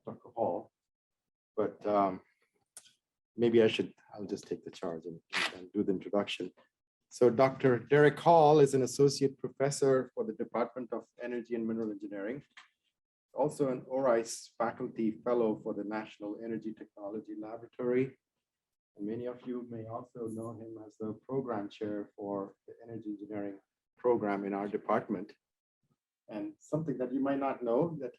Dr. Hall, but maybe I'll just take the charge and do the introduction. So Dr. Derek Hall is an associate professor for the Department of Energy and Mineral Engineering, also an ORICE faculty fellow for the National Energy Technology Laboratory. And many of you may also know him as the program chair for the energy engineering program in our department. And something that you might not know, that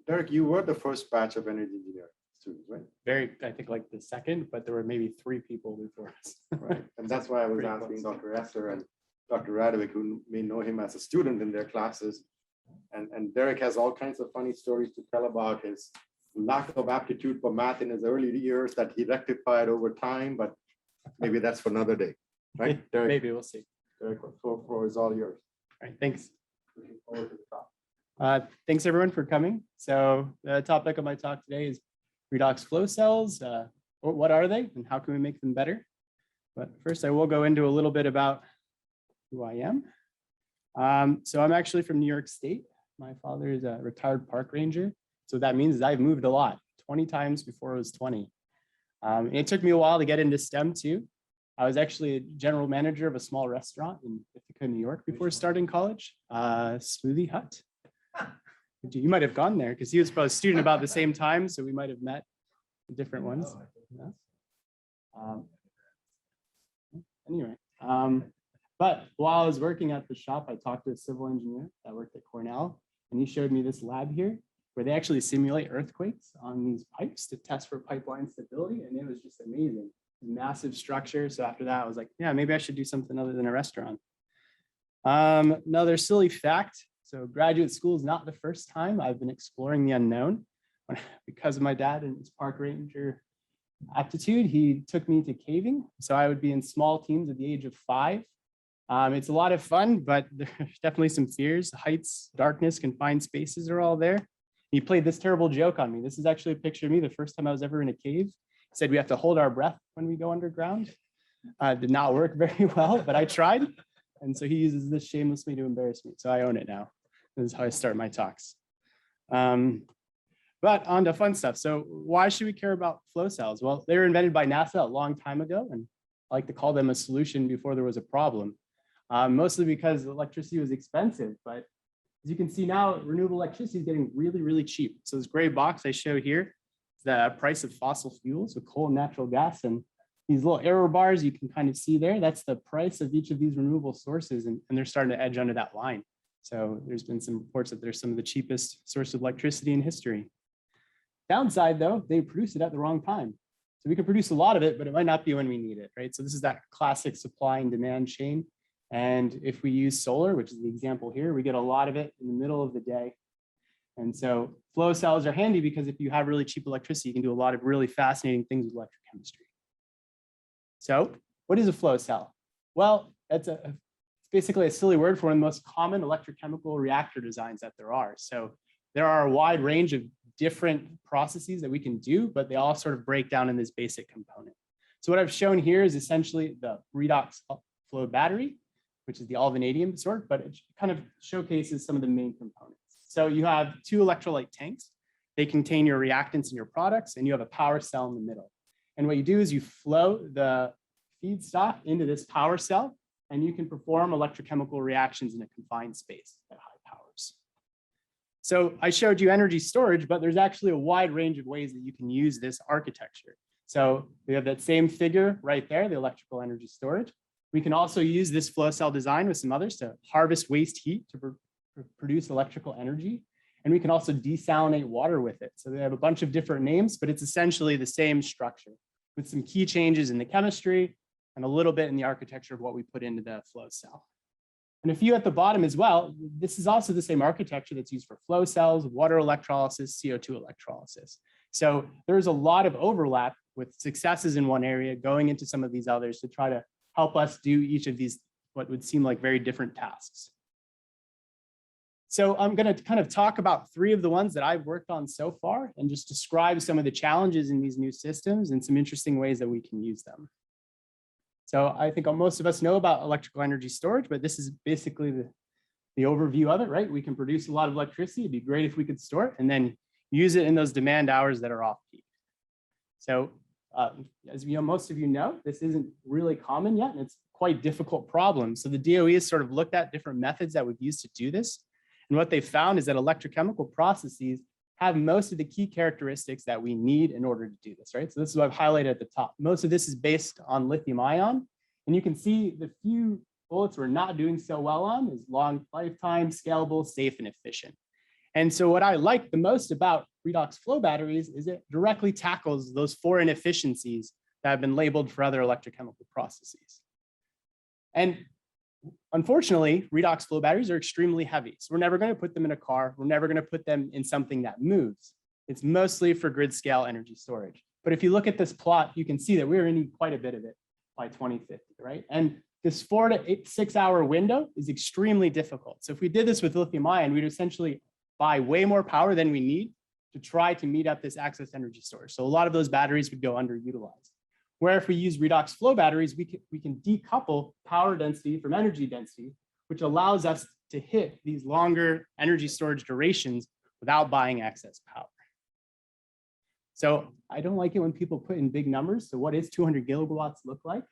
Derek, you were the first batch of energy engineering students, right? I think like the second, but there were maybe 3 people before us. Right, and that's why I was asking Dr. Esser and Dr. Radovic, who may know him as a student in their classes. And Derek has all kinds of funny stories to tell about his lack of aptitude for math in his early years that he rectified over time, but maybe that's for another day, right? Derek, Maybe we'll see. Derek, the floor is all yours. All right, thanks. Looking forward to the talk. Thanks everyone for coming. So the topic of my talk today is redox flow cells. What are they and how can we make them better? But first I will go into a little bit about who I am. So I'm actually from New York State. My father is a retired park ranger. So what that means is I've moved a lot, 20 times before I was 20. And it took me a while to get into STEM too. I was actually a general manager of a small restaurant in Ithaca, New York before starting college, Smoothie Hut. You might have gone there because he was probably a student about the same time. So we might have met different ones. Anyway, but while I was working at the shop, I talked to a civil engineer that worked at Cornell, and he showed me this lab here where they actually simulate earthquakes on these pipes to test for pipeline stability. And it was just amazing, massive structure. So after that, I was like, yeah, maybe I should do something other than a restaurant. Another silly fact. So graduate school is not the first time I've been exploring the unknown. Because of my dad and his park ranger aptitude, he took me to caving. So I would be in small teams at the age of 5. It's a lot of fun, but there's definitely some fears. Heights, darkness, confined spaces are all there. He played this terrible joke on me. This is actually a picture of me the first time I was ever in a cave. He said we have to hold our breath when we go underground. Did not work very well, but I tried. And so he uses this shamelessly to embarrass me. So I own it now. This is how I start my talks. But on to fun stuff. So why should we care about flow cells? Well, they were invented by NASA a long time ago, and I like to call them a solution before there was a problem. Mostly because electricity was expensive, but as you can see now, renewable electricity is getting really, really cheap. So this gray box I show here is the price of fossil fuels with coal and natural gas. And these little arrow bars you can kind of see there, that's the price of each of these renewable sources. And they're starting to edge under that line. So there's been some reports that they're some of the cheapest sources of electricity in history. Downside though, they produce it at the wrong time. So we can produce a lot of it, but it might not be when we need it, right? So this is that classic supply and demand chain. And if we use solar, which is the example here, we get a lot of it in the middle of the day. And so flow cells are handy because if you have really cheap electricity, you can do a lot of really fascinating things with electrochemistry. So what is a flow cell? Well, it's basically a silly word for one of the most common electrochemical reactor designs that there are. So there are a wide range of different processes that we can do, but they all sort of break down in this basic component. So what I've shown here is essentially the redox flow battery, which is the all vanadium sort, but it kind of showcases some of the main components. So you have 2 electrolyte tanks. They contain your reactants and your products, and you have a power cell in the middle. And what you do is you flow the feedstock into this power cell, and you can perform electrochemical reactions in a confined space at high powers. So I showed you energy storage, but there's actually a wide range of ways that you can use this architecture. So we have that same figure right there, the electrical energy storage. We can also use this flow cell design with some others to harvest waste heat to produce electrical energy. And we can also desalinate water with it. So they have a bunch of different names, but it's essentially the same structure with some key changes in the chemistry and a little bit in the architecture of what we put into the flow cell. And a few at the bottom as well. This is also the same architecture that's used for flow cells, water electrolysis, CO2 electrolysis. So there's a lot of overlap with successes in one area going into some of these others to try to help us do each of these, what would seem like very different tasks. So I'm going to kind of talk about 3 of the ones that I've worked on so far and just describe some of the challenges in these new systems and some interesting ways that we can use them. So I think most of us know about electrical energy storage, but this is basically the overview of it, right? We can produce a lot of electricity. It'd be great if we could store it. And then use it in those demand hours that are off peak. So as you know, most of you know, this isn't really common yet, and it's quite difficult problem. So the DOE has sort of looked at different methods that we've used to do this. And what they found is that electrochemical processes have most of the key characteristics that we need in order to do this, right? So this is what I've highlighted at the top. Most of this is based on lithium ion. And you can see the few bullets we're not doing so well on is long lifetime, scalable, safe, and efficient. And so what I like the most about redox flow batteries is it directly tackles those 4 inefficiencies that have been labeled for other electrochemical processes. And unfortunately, redox flow batteries are extremely heavy. So we're never going to put them in a car. We're never going to put them in something that moves. It's mostly for grid scale energy storage. But if you look at this plot, you can see that we're going to need quite a bit of it by 2050, right? And this 4 to 6 hour window is extremely difficult. So if we did this with lithium ion, we'd essentially buy way more power than we need to try to meet up this excess energy storage. So a lot of those batteries would go underutilized. Where if we use redox flow batteries, we can decouple power density from energy density, which allows us to hit these longer energy storage durations without buying excess power. So I don't like it when people put in big numbers. So what is 200 kilowatts look like?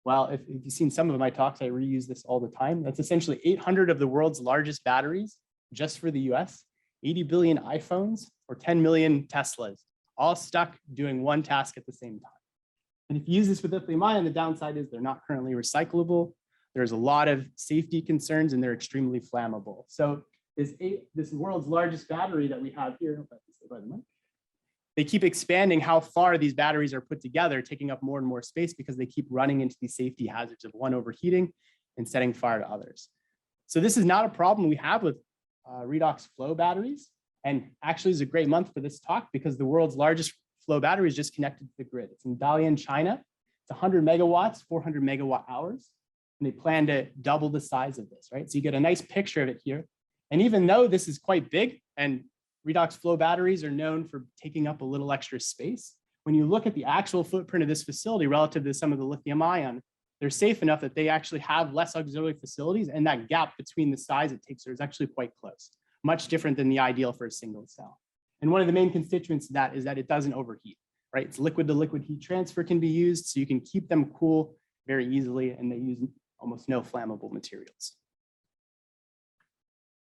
Well, if you've seen some of my talks, I reuse this all the time. That's essentially 800 of the world's largest batteries just for the US, 80 billion iPhones, or 10 million Teslas, all stuck doing one task at the same time. And if you use this with lithium ion, the downside is they're not currently recyclable. There's a lot of safety concerns and they're extremely flammable. So this world's largest battery that we have here, they keep expanding how far these batteries are put together, taking up more and more space because they keep running into these safety hazards of one, overheating and setting fire to others. So this is not a problem we have with redox flow batteries. And actually is a great month for this talk because the world's largest flow battery is just connected to the grid. It's in Dalian, China. It's 100 megawatts, 400 megawatt hours. And they plan to double the size of this, right? So you get a nice picture of it here. And even though this is quite big and redox flow batteries are known for taking up a little extra space, when you look at the actual footprint of this facility relative to some of the lithium ion, they're safe enough that they actually have less auxiliary facilities, and that gap between the size it takes is actually quite close, much different than the ideal for a single cell. And one of the main constituents of that is that it doesn't overheat, right? It's liquid to liquid heat transfer can be used, so you can keep them cool very easily, and they use almost no flammable materials.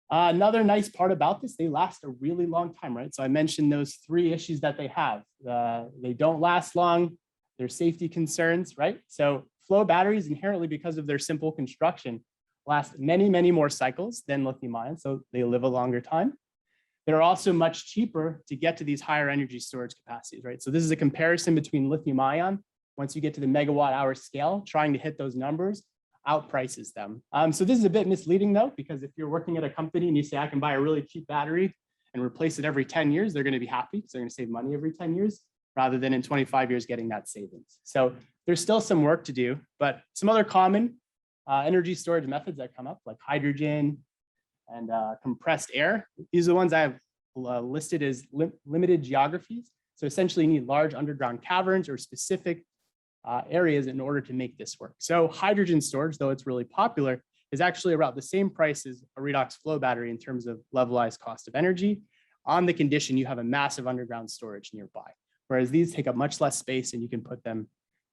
Another nice part about this, they last a really long time, right? So I mentioned those 3 issues that they have. They don't last long, there's safety concerns, right? So flow batteries inherently, because of their simple construction, last many, many more cycles than lithium ion, so they live a longer time. They're also much cheaper to get to these higher energy storage capacities, right? So this is a comparison between lithium ion. Once you get to the megawatt hour scale, trying to hit those numbers outprices them. So this is a bit misleading though, because if you're working at a company and you say, I can buy a really cheap battery and replace it every 10 years, they're going to be happy because they're going to save money every 10 years rather than in 25 years getting that savings. So there's still some work to do, but some other common energy storage methods that come up like hydrogen and compressed air. These are the ones I have listed as limited geographies. So essentially you need large underground caverns or specific areas in order to make this work. So hydrogen storage, though it's really popular, is actually about the same price as a redox flow battery in terms of levelized cost of energy, on the condition you have a massive underground storage nearby. Whereas these take up much less space and you can put them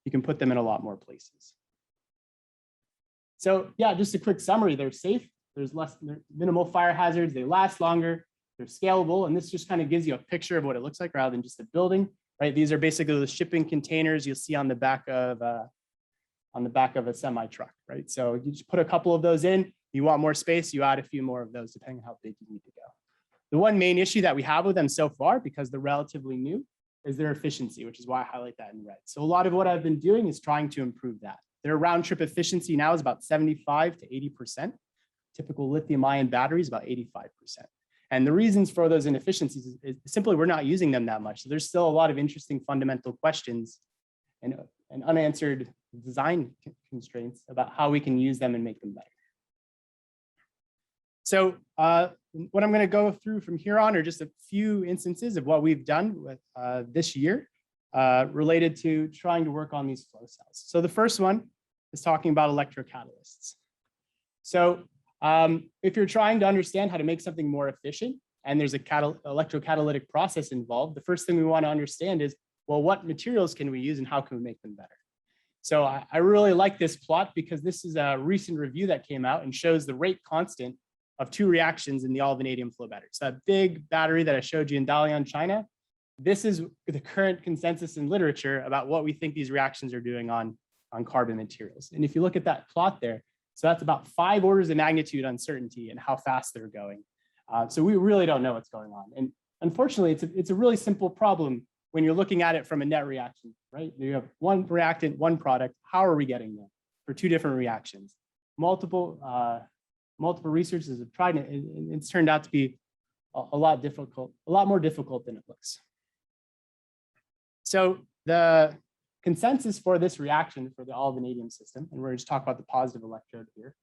in a lot more places. So yeah, just a quick summary, they're safe, there's minimal fire hazards, they last longer, they're scalable, and this just kind of gives you a picture of what it looks like rather than just a building. Right, these are basically the shipping containers you'll see on the back of a semi truck. Right, so you just put a couple of those in. You want more space, you add a few more of those, depending on how big you need to go. The one main issue that we have with them so far, because they're relatively new, is their efficiency, which is why I highlight that in red. So a lot of what I've been doing is trying to improve that. Their round trip efficiency now is about 75 to 80%. Typical lithium ion battery is about 85%. And the reasons for those inefficiencies is simply we're not using them that much. So there's still a lot of interesting fundamental questions and unanswered design constraints about how we can use them and make them better. So what I'm going to go through from here on are just a few instances of what we've done with this year related to trying to work on these flow cells. So the first one is talking about electrocatalysts. So if you're trying to understand how to make something more efficient and there's a electrocatalytic process involved, the first thing we want to understand is, well, what materials can we use and how can we make them better? So I really like this plot because this is a recent review that came out and shows the rate constant of two reactions in the all vanadium flow battery. So that big battery that I showed you in Dalian, China, this is the current consensus in literature about what we think these reactions are doing on carbon materials. And if you look at that plot there, so that's about 5 orders of magnitude uncertainty and how fast they're going. So we really don't know what's going on. And unfortunately, it's a really simple problem when you're looking at it from a net reaction, right? You have one reactant, one product. How are we getting there for two different reactions? Multiple researchers have tried it, and it's turned out to be a lot more difficult than it looks. So the consensus for this reaction for the all vanadium system, and we're going to talk about the positive electrode here,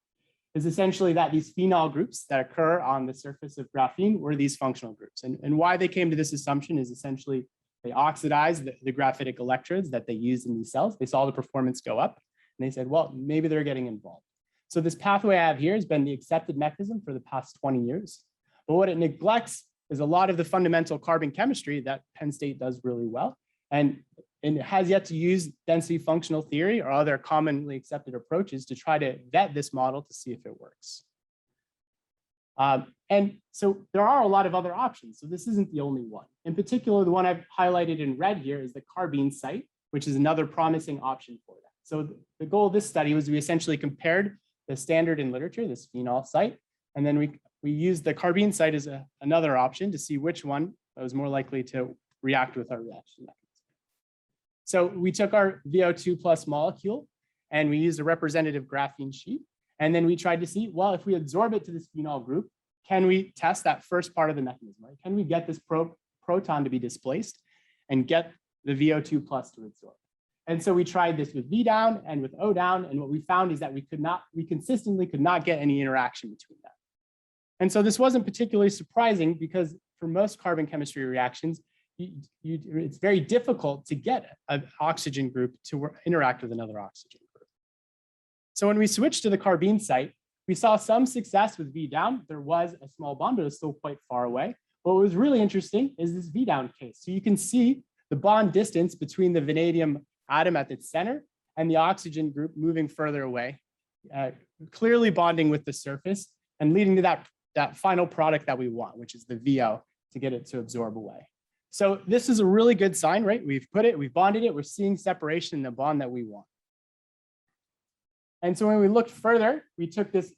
is essentially that these phenol groups that occur on the surface of graphene were these functional groups. And why they came to this assumption is essentially they oxidized the graphitic electrodes that they used in these cells. They saw the performance go up, and they said, well, maybe they're getting involved. So this pathway I have here has been the accepted mechanism for the past 20 years. But what it neglects is a lot of the fundamental carbon chemistry that Penn State does really well. And it has yet to use density functional theory or other commonly accepted approaches to try to vet this model to see if it works. And so there are a lot of other options. So this isn't the only one. In particular, the one I've highlighted in red here is the carbene site, which is another promising option for that. So the goal of this study was we essentially compared the standard in literature, this phenol site, and then we used the carbene site as another option to see which one was more likely to react with our reaction mechanism. So we took our VO2 plus molecule and we used a representative graphene sheet. And then we tried to see, well, if we absorb it to this phenol group, can we test that first part of the mechanism, right? Can we get this proton to be displaced and get the VO2 plus to absorb? And so we tried this with V down and with O down. And what we found is that we consistently could not get any interaction between them. And so this wasn't particularly surprising because for most carbon chemistry reactions, it's very difficult to get an oxygen group to interact with another oxygen group. So when we switched to the carbene site, we saw some success with V down. There was a small bond, but it was still quite far away. But what was really interesting is this V down case. So you can see the bond distance between the vanadium atom at its center and the oxygen group moving further away, clearly bonding with the surface and leading to that final product that we want, which is the VO, to get it to absorb away. So this is a really good sign, right? We've bonded it, we're seeing separation in the bond that we want. And so when we looked further, we took this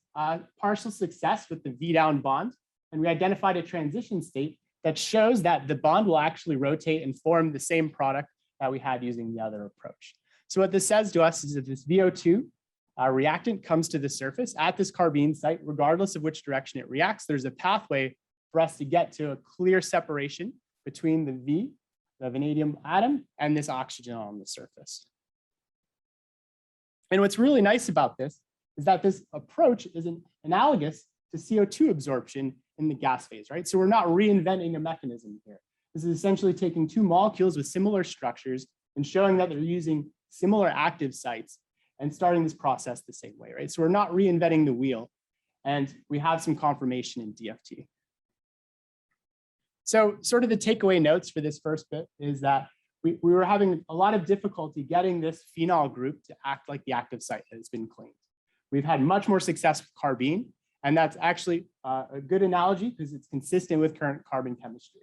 partial success with the V down bond, and we identified a transition state that shows that the bond will actually rotate and form the same product that we had using the other approach. So what this says to us is that this VO2 reactant comes to the surface at this carbene site, regardless of which direction it reacts, there's a pathway for us to get to a clear separation between the vanadium atom, and this oxygen on the surface. And what's really nice about this is that this approach is analogous to CO2 absorption in the gas phase, right? So we're not reinventing a mechanism here. This is essentially taking two molecules with similar structures and showing that they're using similar active sites and starting this process the same way, right? So we're not reinventing the wheel, and we have some confirmation in DFT. So sort of the takeaway notes for this first bit is that we were having a lot of difficulty getting this phenol group to act like the active site that has been claimed. We've had much more success with carbene, and that's actually a good analogy because it's consistent with current carbon chemistry.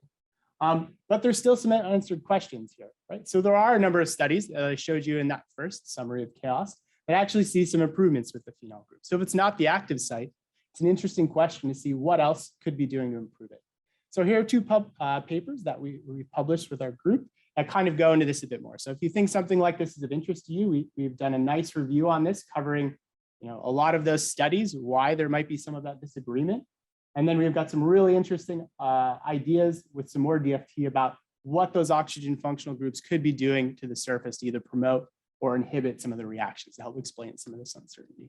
But there's still some unanswered questions here, right? So there are a number of studies that I showed you in that first summary of chaos that actually see some improvements with the phenol group. So if it's not the active site, it's an interesting question to see what else could be doing to improve it. So here are two papers that we published with our group that kind of go into this a bit more. So if you think something like this is of interest to you, we've done a nice review on this, covering a lot of those studies, why there might be some of that disagreement. And then we've got some really interesting ideas with some more DFT about what those oxygen functional groups could be doing to the surface to either promote or inhibit some of the reactions to help explain some of this uncertainty.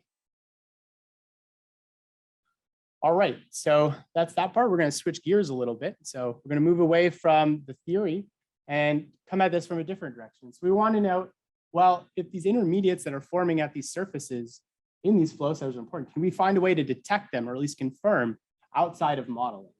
All right, so that's that part. We're going to switch gears a little bit. So we're going to move away from the theory and come at this from a different direction. So we want to know, well, if these intermediates that are forming at these surfaces in these flow cells are important, can we find a way to detect them or at least confirm outside of modeling?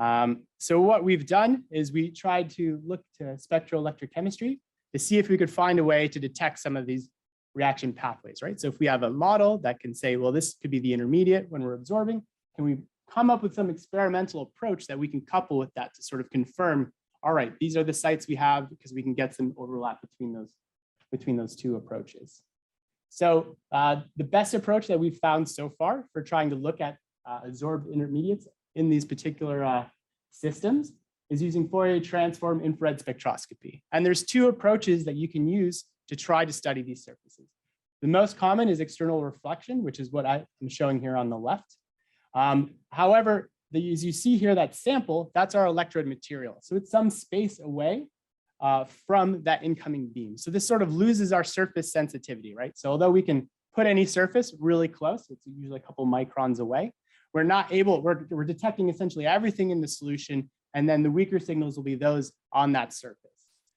So what we've done is we tried to look to spectroelectrochemistry to see if we could find a way to detect some of these reaction pathways, right? So if we have a model that can say, well, this could be the intermediate when we're absorbing, can we come up with some experimental approach that we can couple with that to sort of confirm, all right, these are the sites we have, because we can get some overlap between those two approaches. So the best approach that we've found so far for trying to look at absorbed intermediates in these particular systems is using Fourier transform infrared spectroscopy. And there's two approaches that you can use to try to study these surfaces. The most common is external reflection, which is what I'm showing here on the left. However, as you see here, that sample, that's our electrode material. So it's some space away from that incoming beam. So this sort of loses our surface sensitivity, right? So although we can put any surface really close, it's usually a couple microns away, we're not able, we're detecting essentially everything in the solution, and then the weaker signals will be those on that surface.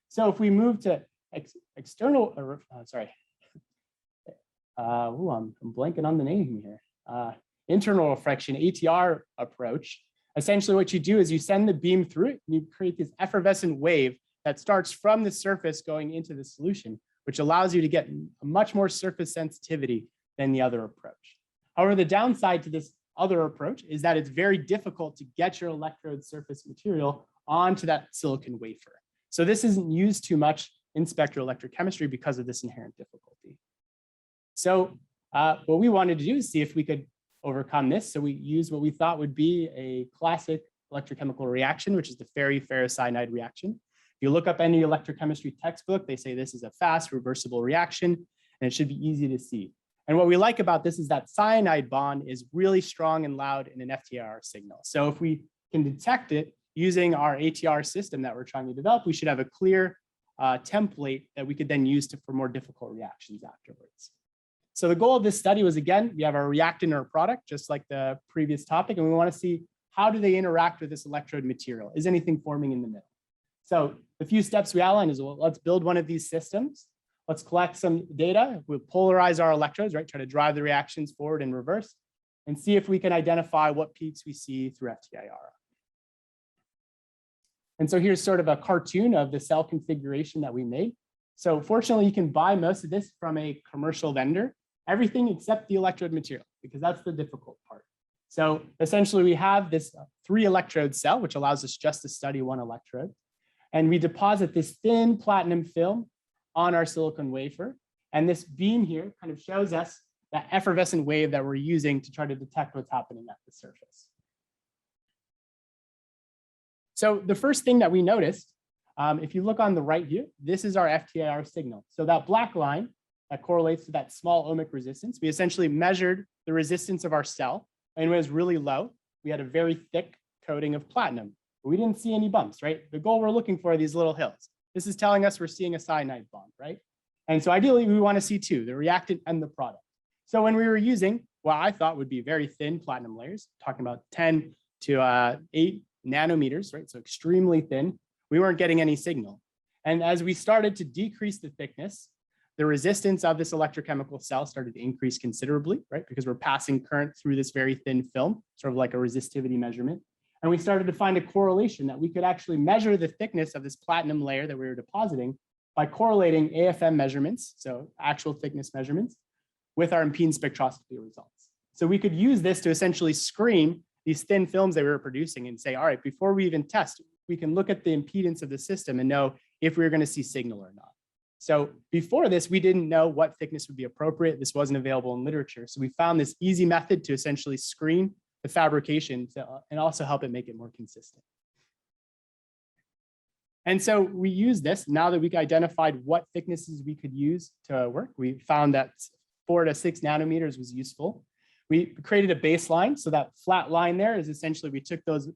So if we move to external, I'm blanking on the name here. Internal reflection, ATR approach. Essentially what you do is you send the beam through it, and you create this effervescent wave that starts from the surface going into the solution, which allows you to get a much more surface sensitivity than the other approach. However, the downside to this other approach is that it's very difficult to get your electrode surface material onto that silicon wafer. So this isn't used too much in spectroelectrochemistry because of this inherent difficulty. So what we wanted to do is see if we could overcome this. So we used what we thought would be a classic electrochemical reaction, which is the ferrocyanide reaction. If you look up any electrochemistry textbook, they say this is a fast reversible reaction, and it should be easy to see. And what we like about this is that cyanide bond is really strong and loud in an FTIR signal. So if we can detect it using our ATR system that we're trying to develop, we should have a clear template that we could then use for more difficult reactions afterwards. So the goal of this study was, again, we have our reactant or product, just like the previous topic, and we want to see how do they interact with this electrode material? Is anything forming in the middle? So the few steps we outlined is, well, let's build one of these systems. Let's collect some data. We'll polarize our electrodes, right? Try to drive the reactions forward and reverse, and see if we can identify what peaks we see through FTIR. And so here's sort of a cartoon of the cell configuration that we made. So fortunately, you can buy most of this from a commercial vendor, everything except the electrode material, because that's the difficult part. So essentially, we have this 3 electrode cell, which allows us just to study one electrode. And we deposit this thin platinum film on our silicon wafer. And this beam here kind of shows us that effervescent wave that we're using to try to detect what's happening at the surface. So the first thing that we noticed, if you look on the right here, this is our FTIR signal. So that black line that correlates to that small ohmic resistance, we essentially measured the resistance of our cell, and when it was really low, we had a very thick coating of platinum. But we didn't see any bumps, right? The goal we're looking for are these little hills. This is telling us we're seeing a cyanide bond, right? And so ideally, we want to see 2, the reactant and the product. So when we were using what I thought would be very thin platinum layers, talking about 10 to 8 nanometers, right? So extremely thin, we weren't getting any signal. And as we started to decrease the thickness, the resistance of this electrochemical cell started to increase considerably, right? Because we're passing current through this very thin film, sort of like a resistivity measurement. And we started to find a correlation that we could actually measure the thickness of this platinum layer that we were depositing by correlating AFM measurements, so actual thickness measurements, with our impedance spectroscopy results. So we could use this to essentially screen these thin films that we were producing and say, all right, before we even test, we can look at the impedance of the system and know if we were going to see signal or not. So before this, we didn't know what thickness would be appropriate. This wasn't available in literature. So we found this easy method to essentially screen the fabrication and also help it make it more consistent. And so we use this now that we identified what thicknesses we could use to work. We found that 4 to 6 nanometers was useful. We created a baseline. So that flat line there is essentially, we took those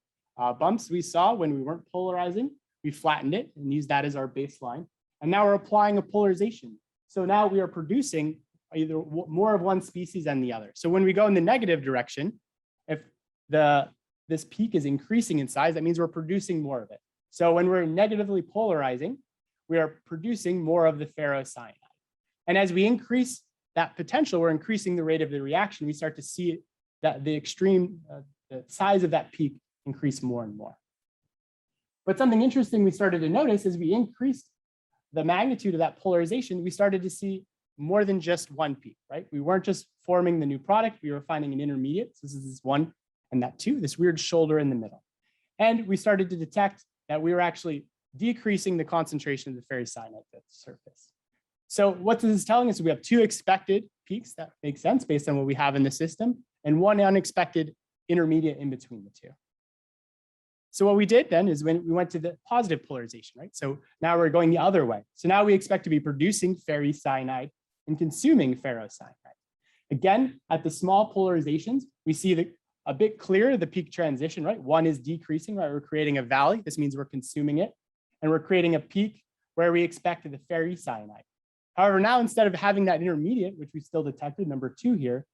bumps we saw when we weren't polarizing, we flattened it and used that as our baseline. And now we're applying a polarization. So now we are producing either more of one species than the other. So when we go in the negative direction, if this peak is increasing in size, that means we're producing more of it. So when we're negatively polarizing, we are producing more of the ferrocyanide. And as we increase that potential, we're increasing the rate of the reaction. We start to see that the extreme, the size of that peak increase more and more. But something interesting we started to notice is we increased the magnitude of that polarization, we started to see more than just one peak, right? We weren't just forming the new product, we were finding an intermediate. So this is this 1 and that 2, this weird shoulder in the middle. And we started to detect that we were actually decreasing the concentration of the ferrocyanide at the surface. So what this is telling us is we have 2 expected peaks that make sense based on what we have in the system, and 1 unexpected intermediate in between the 2. So what we did then is when we went to the positive polarization, right? So now we're going the other way. So now we expect to be producing ferrocyanide and consuming ferrocyanide. Again, at the small polarizations, we see a bit clearer the peak transition, right? 1 is decreasing, right? We're creating a valley. This means we're consuming it. And we're creating a peak where we expected the ferrocyanide. However, now instead of having that intermediate, which we still detected, number 2 here,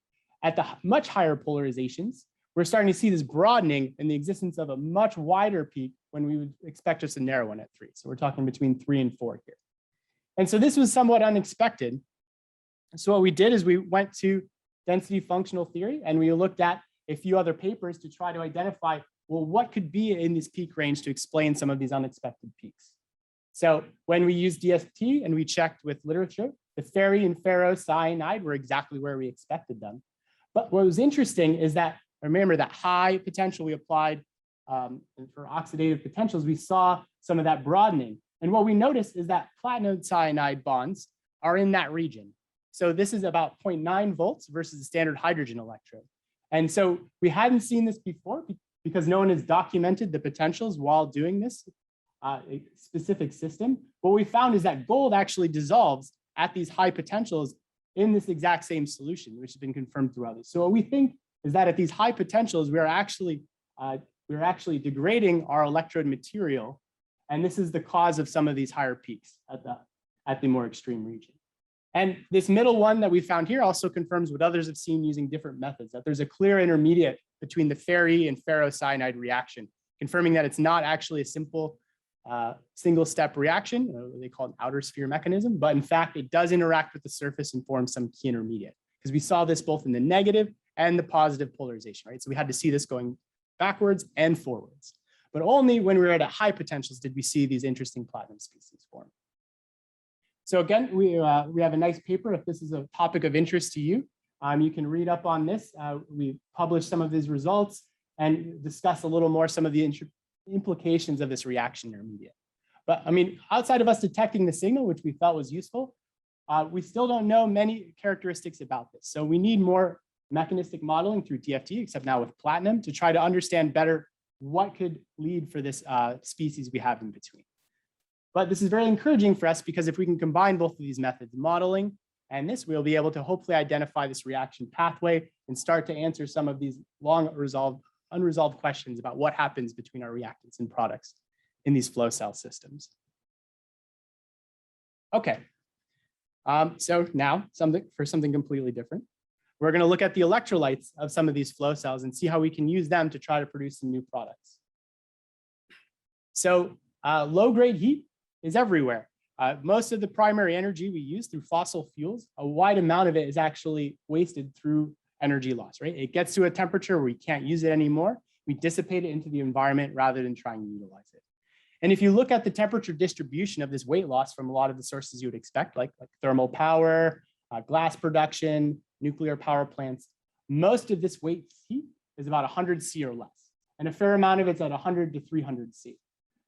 at the much higher polarizations, we're starting to see this broadening in the existence of a much wider peak when we would expect just a narrow one at 3. So we're talking between 3 and 4 here. And so this was somewhat unexpected. So what we did is we went to density functional theory and we looked at a few other papers to try to identify, well, what could be in this peak range to explain some of these unexpected peaks. So when we used DST and we checked with literature, the ferri and ferrocyanide were exactly where we expected them. But what was interesting is that, remember that high potential we applied for oxidative potentials, we saw some of that broadening. And what we noticed is that platinum cyanide bonds are in that region. So this is about 0.9 volts versus the standard hydrogen electrode. And so we hadn't seen this before because no one has documented the potentials while doing this specific system. What we found is that gold actually dissolves at these high potentials in this exact same solution, which has been confirmed through others. So what we think is that at these high potentials, we're actually degrading our electrode material. And this is the cause of some of these higher peaks at the more extreme region. And this middle one that we found here also confirms what others have seen using different methods, that there's a clear intermediate between the ferri and ferrocyanide reaction, confirming that it's not actually a simple single step reaction, they call it an outer sphere mechanism, but in fact, it does interact with the surface and form some key intermediate, because we saw this both in the negative and the positive polarization, right? So we had to see this going backwards and forwards, but only when we were at high potentials did we see these interesting platinum species form. So again, we have a nice paper. If this is a topic of interest to you, you can read up on this. We published some of these results and discuss a little more some of the implications of this reaction intermediate. But I mean, outside of us detecting the signal, which we felt was useful, we still don't know many characteristics about this. So we need more mechanistic modeling through DFT, except now with platinum, to try to understand better what could lead for this species we have in between. But this is very encouraging for us because if we can combine both of these methods, modeling and this, we'll be able to hopefully identify this reaction pathway and start to answer some of these unresolved questions about what happens between our reactants and products in these flow cell systems. Okay, so now something completely different. We're going to look at the electrolytes of some of these flow cells and see how we can use them to try to produce some new products. So low-grade heat is everywhere. Most of the primary energy we use through fossil fuels, a wide amount of it is actually wasted through energy loss, right? It gets to a temperature where we can't use it anymore. We dissipate it into the environment rather than trying to utilize it. And if you look at the temperature distribution of this weight loss from a lot of the sources you would expect, like thermal power, glass production, nuclear power plants, most of this waste heat is about 100 C or less. And a fair amount of it's at 100 to 300 C.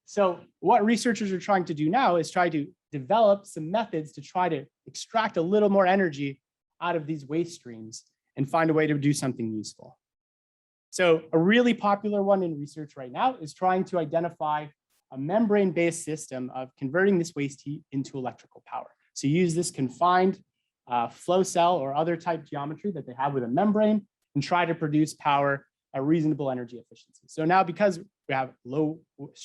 So what researchers are trying to do now is try to develop some methods to try to extract a little more energy out of these waste streams and find a way to do something useful. So a really popular one in research right now is trying to identify a membrane-based system of converting this waste heat into electrical power. So you use this confined flow cell or other type geometry that they have with a membrane and try to produce power at reasonable energy efficiency. So now because we have low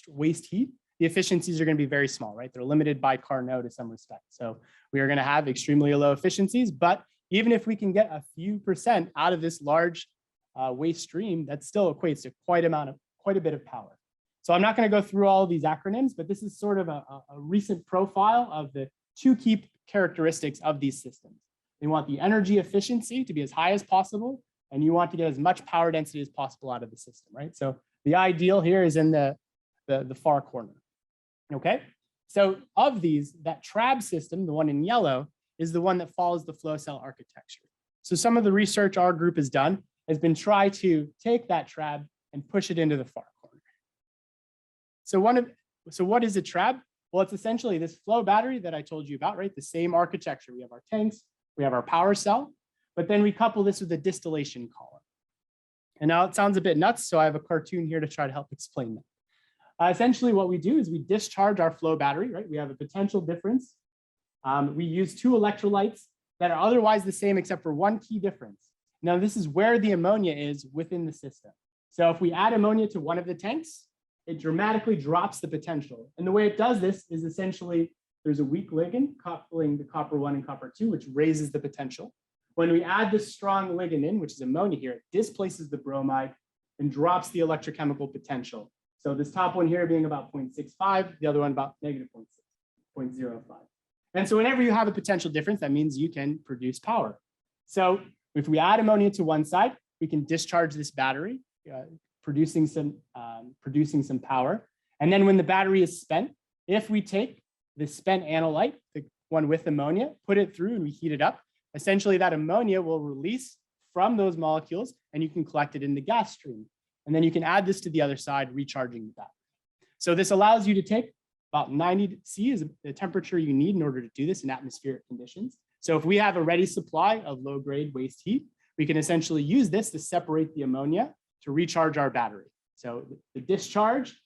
waste heat, the efficiencies are going to be very small, right? They're limited by Carnot to some respect. So we are going to have extremely low efficiencies, but even if we can get a few percent out of this large waste stream, that still equates to quite a bit of power. So I'm not going to go through all of these acronyms, but this is sort of a recent profile of the 2 key characteristics of these systems. They want the energy efficiency to be as high as possible, and you want to get as much power density as possible out of the system, right? So the ideal here is in the far corner, okay? So of these, that trab system, the one in yellow, is the one that follows the flow cell architecture. So some of the research our group has done has been try to take that trab and push it into the far corner. So what is a trab? Well, it's essentially this flow battery that I told you about, right? The same architecture. We have our tanks, we have our power cell, but then we couple this with a distillation column. And now it sounds a bit nuts, so I have a cartoon here to try to help explain that. Essentially what we do is we discharge our flow battery, right? We have a potential difference. We use two electrolytes that are otherwise the same except for one key difference. Now this is where the ammonia is within the system. So if we add ammonia to one of the tanks, it dramatically drops the potential. And the way it does this is essentially there's a weak ligand coupling the copper 1 and copper 2, which raises the potential. When we add this strong ligand in, which is ammonia here, it displaces the bromide and drops the electrochemical potential. So this top one here being about 0.65, the other one about negative 0.05. And so whenever you have a potential difference, that means you can produce power. So if we add ammonia to one side, we can discharge this battery, producing some power. And then when the battery is spent, if we take the spent analyte, the one with ammonia, put it through and we heat it up, essentially that ammonia will release from those molecules and you can collect it in the gas stream. And then you can add this to the other side, recharging the battery. So this allows you to take about 90 C is the temperature you need in order to do this in atmospheric conditions. So if we have a ready supply of low grade waste heat, we can essentially use this to separate the ammonia to recharge our battery. So the discharge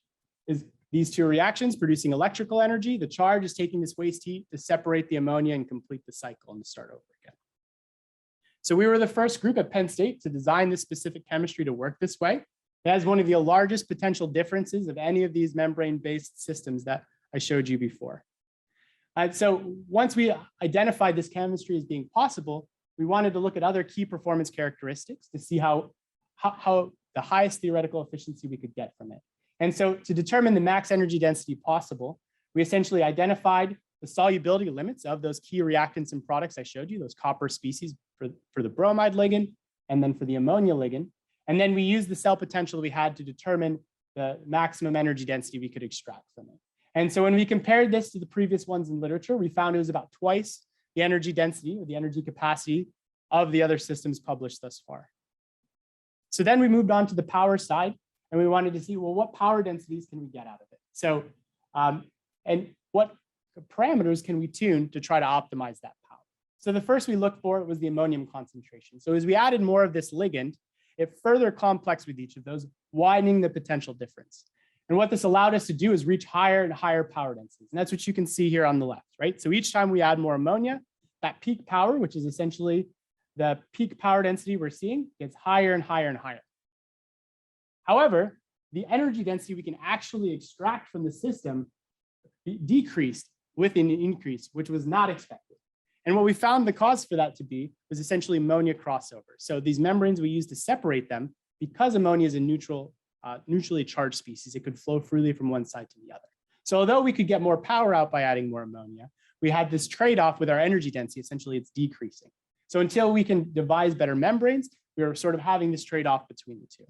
is these two reactions producing electrical energy. The charge is taking this waste heat to separate the ammonia and complete the cycle and to start over again. So we were the first group at Penn State to design this specific chemistry to work this way. It has one of the largest potential differences of any of these membrane-based systems that I showed you before. So once we identified this chemistry as being possible, we wanted to look at other key performance characteristics to see how the highest theoretical efficiency we could get from it. And so to determine the max energy density possible, we essentially identified the solubility limits of those key reactants and products I showed you, those copper species for the bromide ligand, and then for the ammonia ligand. And then we used the cell potential we had to determine the maximum energy density we could extract from it. And so when we compared this to the previous ones in literature, we found it was about twice the energy density or the energy capacity of the other systems published thus far. So then we moved on to the power side and we wanted to see, well, what power densities can we get out of it? So, and what parameters can we tune to try to optimize that power? So the first we looked for was the ammonium concentration. So as we added more of this ligand, it further complexed with each of those, widening the potential difference. And what this allowed us to do is reach higher and higher power densities. And that's what you can see here on the left, right? So each time we add more ammonia, that peak power, which is essentially the peak power density we're seeing, gets higher and higher and higher. However, the energy density we can actually extract from the system decreased with an increase, which was not expected. And what we found the cause for that to be was essentially ammonia crossover. So these membranes we use to separate them, because ammonia is a neutrally charged species, it could flow freely from one side to the other. So although we could get more power out by adding more ammonia, we had this trade-off with our energy density. Essentially, it's decreasing. So until we can devise better membranes, we are sort of having this trade-off between the two.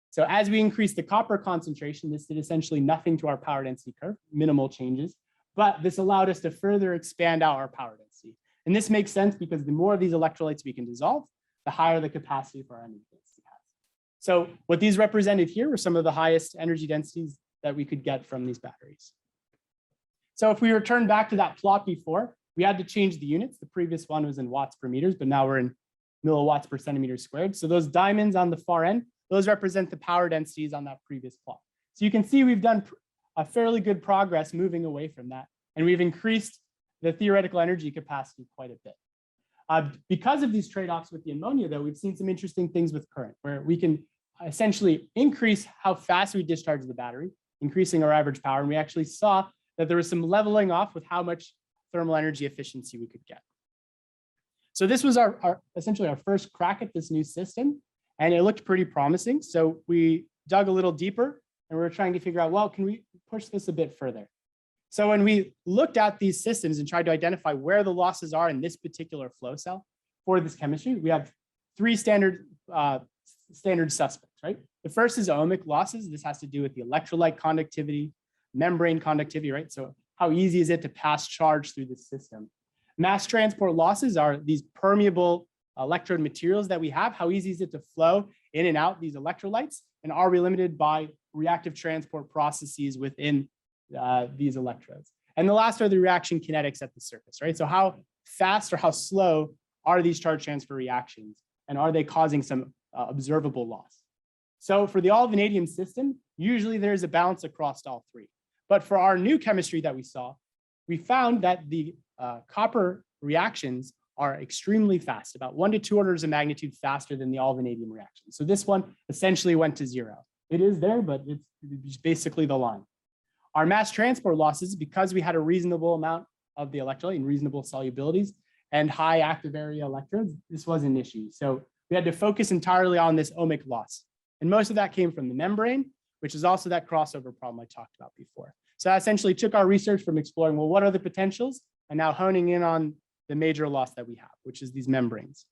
So as we increase the copper concentration, this did essentially nothing to our power density curve, minimal changes, but this allowed us to further expand out our power density. And this makes sense because the more of these electrolytes we can dissolve, the higher the capacity for our energy density has. So what these represented here were some of the highest energy densities that we could get from these batteries. So if we return back to that plot before, we had to change the units. The previous one was in watts per meters, but now we're in milliwatts per centimeter squared. So those diamonds on the far end, those represent the power densities on that previous plot. So you can see we've done a fairly good progress moving away from that. And we've increased the theoretical energy capacity quite a bit. Because of these trade-offs with the ammonia, though, we've seen some interesting things with current, where we can essentially increase how fast we discharge the battery, increasing our average power. And we actually saw that there was some leveling off with how much thermal energy efficiency we could get. So this was essentially our first crack at this new system, and it looked pretty promising. So we dug a little deeper and we were trying to figure out, well, can we push this a bit further? So when we looked at these systems and tried to identify where the losses are in this particular flow cell for this chemistry, we have three standard suspects, right? The first is ohmic losses. This has to do with the electrolyte conductivity, membrane conductivity, right? So how easy is it to pass charge through the system? Mass transport losses are these permeable electrode materials that we have. How easy is it to flow in and out these electrolytes? And are we limited by reactive transport processes within these electrodes? And the last are the reaction kinetics at the surface, right? So how fast or how slow are these charge transfer reactions? And are they causing some observable loss? So for the all vanadium system, usually there's a balance across all three. But for our new chemistry that we saw, we found that the copper reactions are extremely fast, about 1 to 2 orders of magnitude faster than the all vanadium reaction. So this one essentially went to 0. It is there, but it's basically the line. Our mass transport losses, because we had a reasonable amount of the electrolyte and reasonable solubilities and high active area electrodes, this was an issue. So we had to focus entirely on this ohmic loss. And most of that came from the membrane, which is also that crossover problem I talked about before. So that essentially took our research from exploring, well, what are the potentials? And now honing in on the major loss that we have, which is these membranes.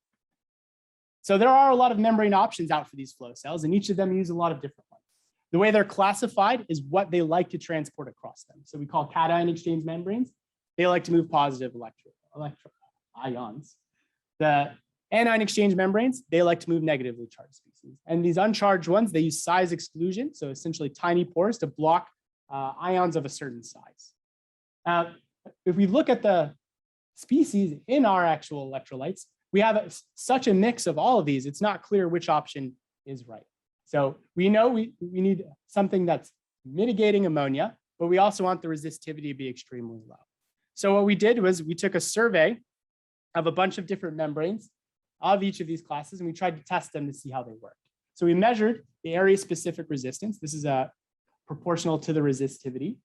So there are a lot of membrane options out for these flow cells, and each of them use a lot of different ones. The way they're classified is what they like to transport across them. So we call cation exchange membranes. They like to move positive ions. The anion exchange membranes, they like to move negatively charged species. And these uncharged ones, they use size exclusion, so essentially tiny pores to block ions of a certain size. If we look at the species in our actual electrolytes, we have such a mix of all of these, it's not clear which option is right. So we know we need something that's mitigating ammonia, but we also want the resistivity to be extremely low. So what we did was we took a survey of a bunch of different membranes of each of these classes, and we tried to test them to see how they worked. So we measured the area-specific resistance. This is proportional to the resistivity.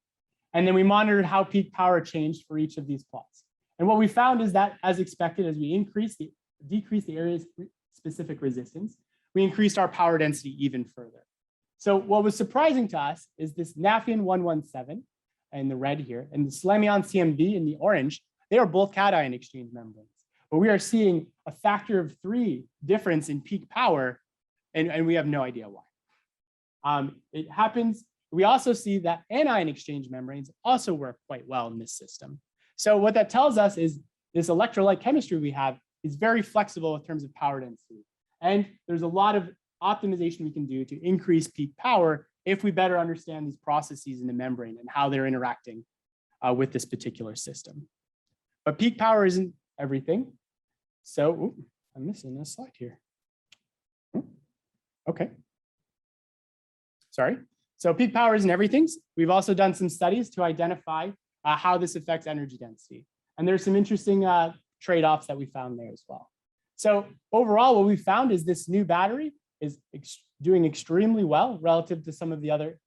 And then we monitored how peak power changed for each of these plots. And what we found is that, as expected, as we decrease the area-specific resistance, we increased our power density even further. So what was surprising to us is this Nafion 117 in the red here, and the Selenium CMV in the orange, they are both cation exchange membranes. But we are seeing a factor of 3 difference in peak power, and we have no idea why. It happens. We also see that anion exchange membranes also work quite well in this system. So what that tells us is this electrolyte chemistry we have is very flexible in terms of power density. And there's a lot of optimization we can do to increase peak power if we better understand these processes in the membrane and how they're interacting with this particular system. But peak power isn't everything. So I'm missing a slide here. Okay. Sorry. So peak power isn't everything. We've also done some studies to identify how this affects energy density. And there's some interesting trade-offs that we found there as well. So overall, what we found is this new battery is doing extremely well relative to some of the other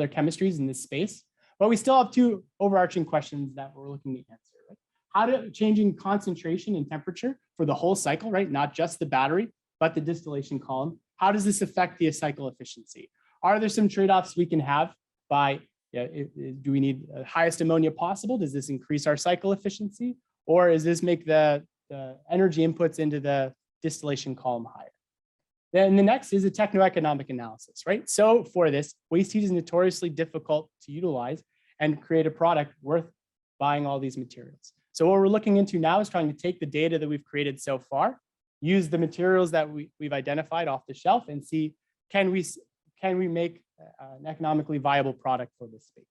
chemistries in this space. But we still have 2 overarching questions that we're looking to answer. Right? How to changing concentration and temperature for the whole cycle, right? Not just the battery, but the distillation column. How does this affect the cycle efficiency? Are there some trade-offs we can have by, do we need the highest ammonia possible? Does this increase our cycle efficiency? Or does this make the energy inputs into the distillation column higher? Then the next is a techno-economic analysis, right? So for this, waste heat is notoriously difficult to utilize and create a product worth buying all these materials. So what we're looking into now is trying to take the data that we've created so far, use the materials that we've identified off the shelf, and see, can we make an economically viable product for this space?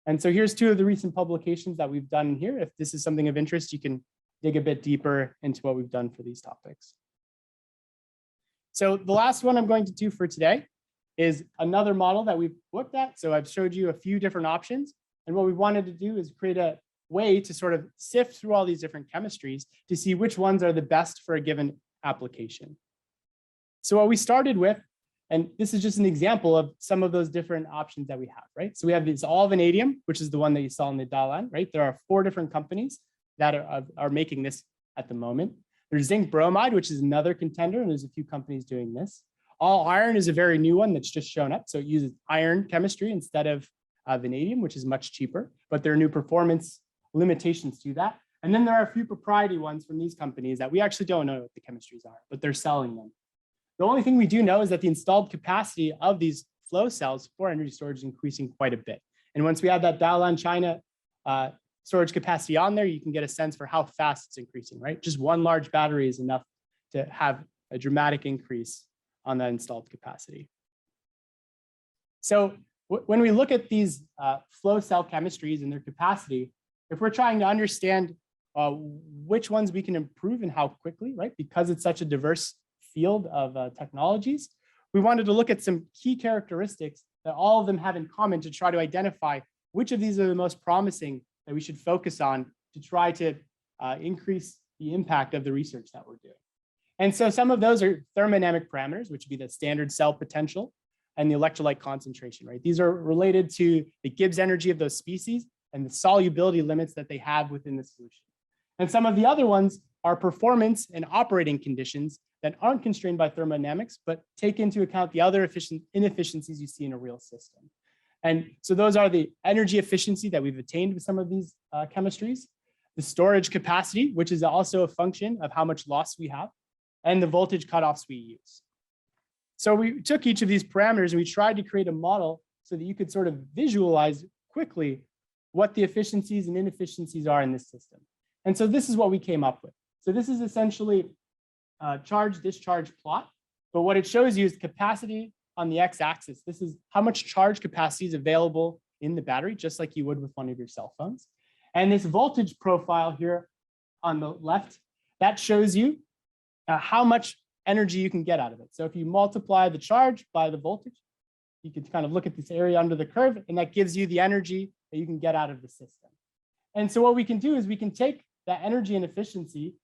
And so here's 2 of the recent publications that we've done here. If this is something of interest, you can dig a bit deeper into what we've done for these topics. So the last one I'm going to do for today is another model that we've looked at. So I've showed you a few different options. And what we wanted to do is create a way to sort of sift through all these different chemistries to see which ones are the best for a given application. So what we started with, and this is just an example of some of those different options that we have, right? So we have this all vanadium, which is the one that you saw in the Dalian, right? There are 4 different companies that are making this at the moment. There's zinc bromide, which is another contender, and there's a few companies doing this. All iron is a very new one that's just shown up. So it uses iron chemistry instead of vanadium, which is much cheaper, but there are new performance limitations to that. And then there are a few proprietary ones from these companies that we actually don't know what the chemistries are, but they're selling them. The only thing we do know is that the installed capacity of these flow cells for energy storage is increasing quite a bit. And once we add that Dalian China storage capacity on there, you can get a sense for how fast it's increasing, right? Just one large battery is enough to have a dramatic increase on that installed capacity. So when we look at these flow cell chemistries and their capacity, if we're trying to understand which ones we can improve and how quickly, right? Because it's such a diverse field of technologies, we wanted to look at some key characteristics that all of them have in common to try to identify which of these are the most promising that we should focus on to try to increase the impact of the research that we're doing. And so some of those are thermodynamic parameters, which would be the standard cell potential and the electrolyte concentration, right? These are related to the Gibbs energy of those species and the solubility limits that they have within the solution. And some of the other ones are performance and operating conditions that aren't constrained by thermodynamics, but take into account the other inefficiencies you see in a real system. And so those are the energy efficiency that we've attained with some of these chemistries, the storage capacity, which is also a function of how much loss we have, and the voltage cutoffs we use. So we took each of these parameters and we tried to create a model so that you could sort of visualize quickly what the efficiencies and inefficiencies are in this system. And so this is what we came up with. So this is essentially a charge-discharge plot, but what it shows you is capacity on the x-axis. This is how much charge capacity is available in the battery, just like you would with one of your cell phones. And this voltage profile here on the left, that shows you how much energy you can get out of it. So if you multiply the charge by the voltage, you can kind of look at this area under the curve, and that gives you the energy that you can get out of the system. And so what we can do is we can take that energy and efficiency,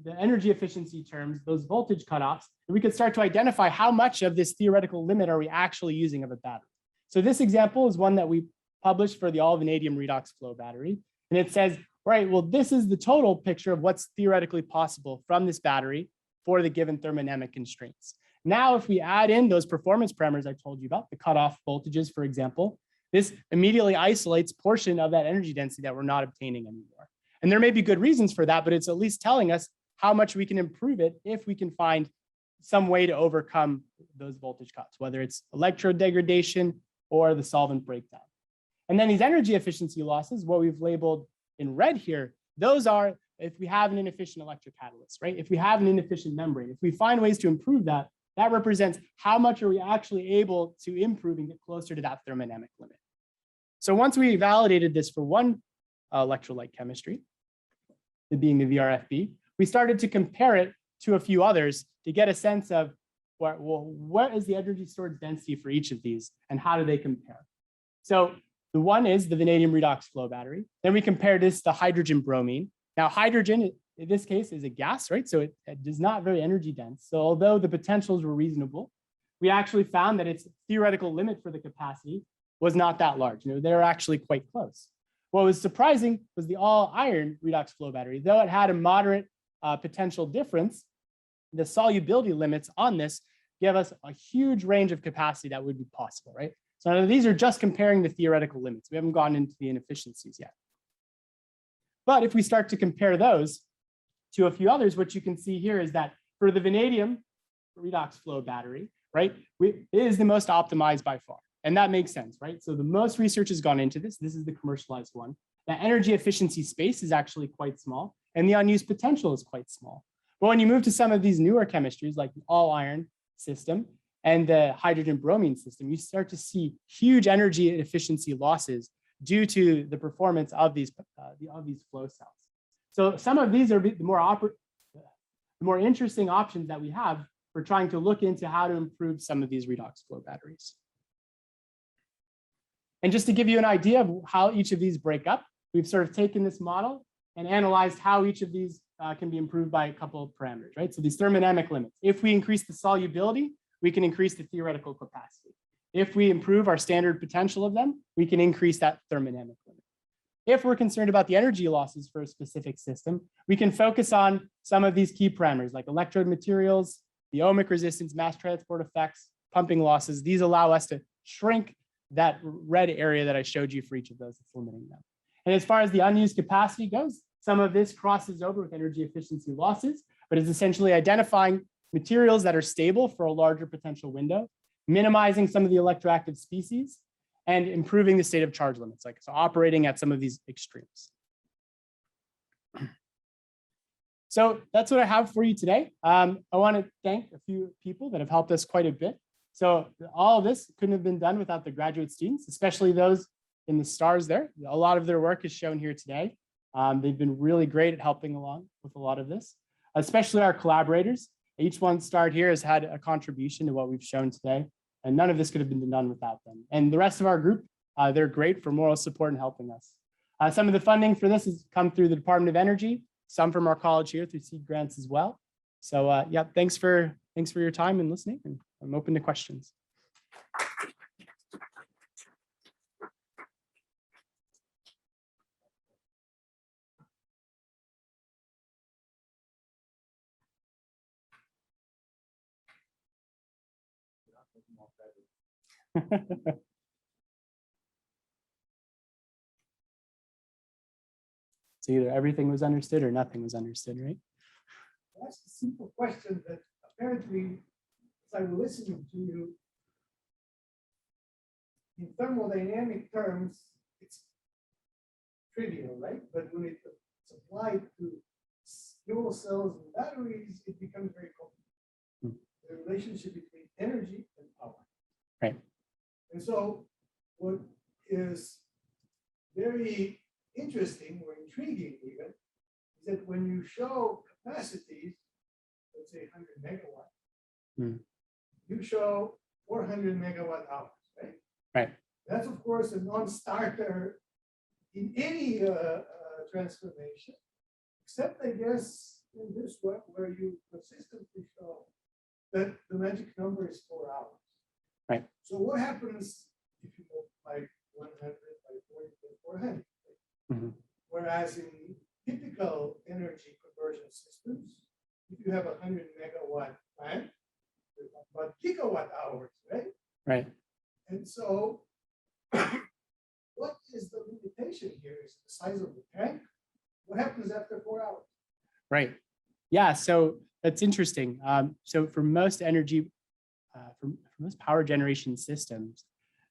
the energy efficiency terms, those voltage cutoffs, and we could start to identify how much of this theoretical limit are we actually using of a battery. So this example is one that we published for the all vanadium redox flow battery. And it says, right, well, this is the total picture of what's theoretically possible from this battery for the given thermodynamic constraints. Now, if we add in those performance parameters I told you about, the cutoff voltages, for example, this immediately isolates portion of that energy density that we're not obtaining anymore. And there may be good reasons for that, but it's at least telling us how much we can improve it if we can find some way to overcome those voltage cuts, whether it's electrode degradation or the solvent breakdown. And then these energy efficiency losses, what we've labeled in red here, those are if we have an inefficient electrocatalyst, right? If we have an inefficient membrane, if we find ways to improve that, that represents how much are we actually able to improve and get closer to that thermodynamic limit. So once we validated this for one electrolyte chemistry, it being the VRFB, we started to compare it to a few others to get a sense of, what is the energy storage density for each of these and how do they compare? So the one is the vanadium redox flow battery. Then we compare this to hydrogen bromine. Now hydrogen, in this case, is a gas, right? So it is not very energy dense. So although the potentials were reasonable, we actually found that its theoretical limit for the capacity was not that large. They're actually quite close. What was surprising was the all iron redox flow battery. Though it had a moderate potential difference, the solubility limits on this give us a huge range of capacity that would be possible, right? So these are just comparing the theoretical limits. We haven't gone into the inefficiencies yet. But if we start to compare those to a few others, what you can see here is that for the vanadium redox flow battery, right, it is the most optimized by far. And that makes sense, right? So the most research has gone into this. This is the commercialized one. The energy efficiency space is actually quite small, and the unused potential is quite small. But when you move to some of these newer chemistries, like the all iron system and the hydrogen bromine system, you start to see huge energy efficiency losses due to the performance of these flow cells. So some of these are the more interesting options that we have for trying to look into how to improve some of these redox flow batteries. And just to give you an idea of how each of these break up, we've sort of taken this model and analyzed how each of these can be improved by a couple of parameters, right? So these thermodynamic limits. If we increase the solubility, we can increase the theoretical capacity. If we improve our standard potential of them, we can increase that thermodynamic limit. If we're concerned about the energy losses for a specific system, we can focus on some of these key parameters like electrode materials, the ohmic resistance, mass transport effects, pumping losses. These allow us to shrink that red area that I showed you for each of those that's limiting them. And as far as the unused capacity goes, Some of this crosses over with energy efficiency losses, but it's essentially identifying materials that are stable for a larger potential window, minimizing some of the electroactive species, and improving the state of charge limits, like so operating at some of these extremes. So that's what I have for you today. I want to thank a few people that have helped us quite a bit. So all of this couldn't have been done without the graduate students, especially those in the stars there. A lot of their work is shown here today. They've been really great at helping along with a lot of this, especially our collaborators. Each one starred here has had a contribution to what we've shown today, and none of this could have been done without them. And the rest of our group, they're great for moral support and helping us. Some of the funding for this has come through the Department of Energy, some from our college here through seed grants as well. So yeah, thanks for your time and listening, and I'm open to questions. So either everything was understood or nothing was understood, right? That's a simple question that apparently, as I was listening to you, in thermodynamic terms, it's trivial, right? But when it's applied to fuel cells and batteries, it becomes very complicated. The relationship between energy and power. Right. And so what is very interesting or intriguing even is that when you show capacities, let's say 100 megawatts, you show 400 megawatt hours, right? Right. That's of course a non-starter in any transformation, except I guess in this one where you consistently show that the magic number is 4 hours. Right. So what happens if you multiply 100 by 40 by 400? Mm-hmm. Whereas in typical energy conversion systems, if you have a 100 megawatt plant, there's about gigawatt hours, right? Right. And so what is the limitation here? Is the size of the tank? What happens after 4 hours? Right. Yeah, so that's interesting. So for most energy, for most power generation systems,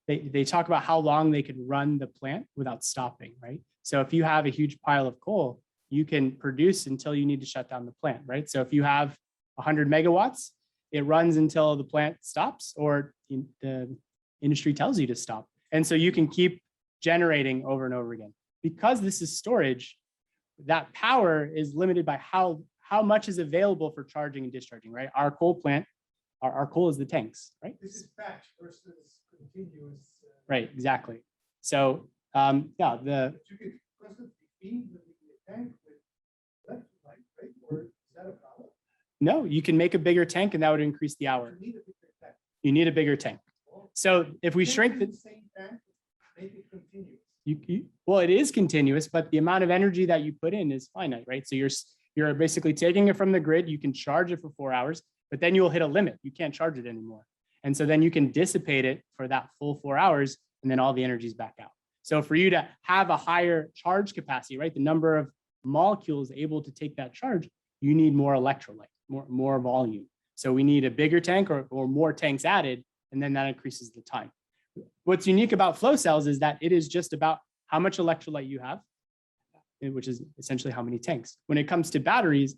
they talk about how long they could run the plant without stopping, right? So if you have a huge pile of coal, you can produce until you need to shut down the plant, right? So if you have 100 megawatts, it runs until the plant stops or the industry tells you to stop. And so you can keep generating over and over again. Because this is storage, that power is limited by how much is available for charging and discharging, right? Our coal plant, our coal is the tanks, right? This is batch versus continuous. Right, exactly. So yeah, But you can constantly feed the tank with electrolyte, right? Or is that a problem? no, you can make a bigger tank and that would increase the hour. You need a bigger tank. You need a bigger tank. Oh. So if we Can shrink you the, use the same tank, make it continuous. well, it is continuous, but the amount of energy that you put in is finite, right? So you're basically taking it from the grid. You can charge it for 4 hours, but then you'll hit a limit. You can't charge it anymore. And so then you can dissipate it for that full 4 hours, and then all the energy is back out. So for you to have a higher charge capacity, right, the number of molecules able to take that charge, you need more electrolyte, more volume. So we need a bigger tank or more tanks added, and then that increases the time. What's unique about flow cells is that it is just about how much electrolyte you have, which is essentially how many tanks. When it comes to batteries,